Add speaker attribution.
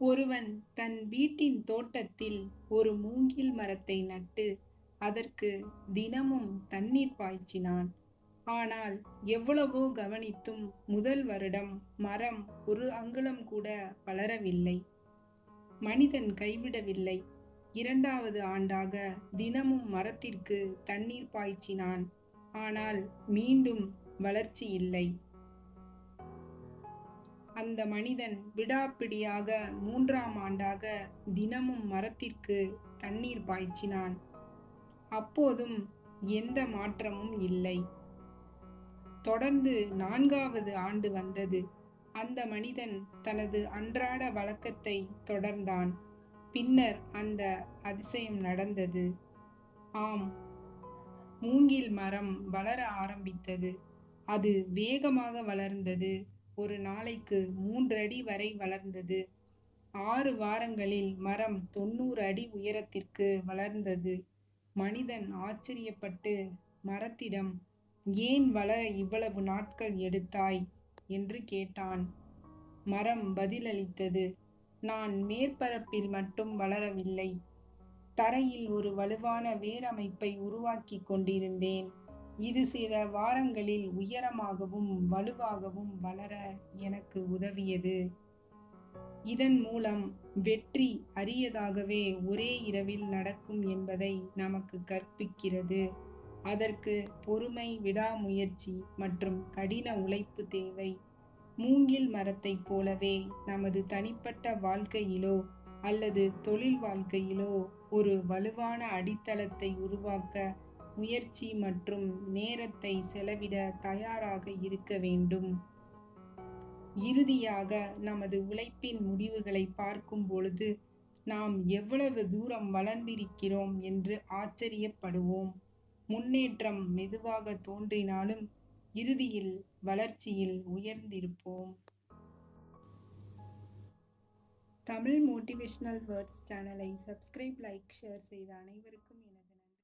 Speaker 1: ஒருவன் தன் வீட்டின் தோட்டத்தில் ஒரு மூங்கில் மரத்தை நட்டு அதற்கு தினமும் தண்ணீர் பாய்ச்சினான். ஆனால் எவ்வளவோ கவனித்தும் முதல் வருடம் மரம் ஒரு அங்குலம் கூட வளரவில்லை. மனிதன் கைவிடவில்லை. 2வது ஆண்டாக தினமும் மரத்திற்கு தண்ணீர் பாய்ச்சினான். ஆனால் மீண்டும் வளர்ச்சி இல்லை. அந்த மனிதன் விடாப்பிடியாக 3ஆம் ஆண்டாக தினமும் மரத்திற்கு தண்ணீர் பாய்ச்சினான். அப்போதும் எந்த மாற்றமும் இல்லை. தொடர்ந்து 4வது ஆண்டு வந்தது. அந்த மனிதன் தனது அன்றாட வழக்கத்தை தொடர்ந்தான். பின்னர் அந்த அதிசயம் நடந்தது. ஆம், மூங்கில் மரம் வளர ஆரம்பித்தது. அது வேகமாக வளர்ந்தது. ஒரு நாளைக்கு 3 அடி வரை வளர்ந்தது. 6 வாரங்களில் மரம் 90 அடி உயரத்திற்கு வளர்ந்தது. மனிதன் ஆச்சரியப்பட்டு மரத்திடம், "ஏன் வளர இவ்வளவு நாட்கள் எடுத்தாய்?" என்று கேட்டான். மரம் பதிலளித்தது, "நான் மேற்பரப்பில் மட்டும் வளரவில்லை. தரையில் ஒரு வலுவான வேரமைப்பை உருவாக்கிக் கொண்டிருந்தேன். இது சில வாரங்களில் உயரமாகவும் வலுவாகவும் வளர எனக்கு உதவியது. இதன் மூலம் வெற்றி அரியதாகவே ஒரே இரவில் நடக்கும் என்பதை நமக்கு கற்பிக்கிறது. அதற்கு பொறுமை, விடாமுயற்சி மற்றும் கடின உழைப்பு தேவை. மூங்கில் மரத்தைப் போலவே நமது தனிப்பட்ட வாழ்க்கையிலோ அல்லது தொழில் வாழ்க்கையிலோ ஒரு வலுவான அடித்தளத்தை உருவாக்க முயற்சி மற்றும் நேரத்தை செலவிட தயாராக இருக்க வேண்டும்." இறுதியாக நமது உழைப்பின் முடிவுகளை பார்க்கும் பொழுது நாம் எவ்வளவு தூரம் வளர்ந்திருக்கிறோம் என்று ஆச்சரியப்படுவோம். முன்னேற்றம் மெதுவாக தோன்றினாலும் இறுதியில் வளர்ச்சியில் உயர்ந்திருப்போம். தமிழ் மோட்டிவேஷனல் வேர்ட்ஸ் சேனலை சப்ஸ்கிரைப், லைக், ஷேர் செய்த அனைவருக்கும் எனது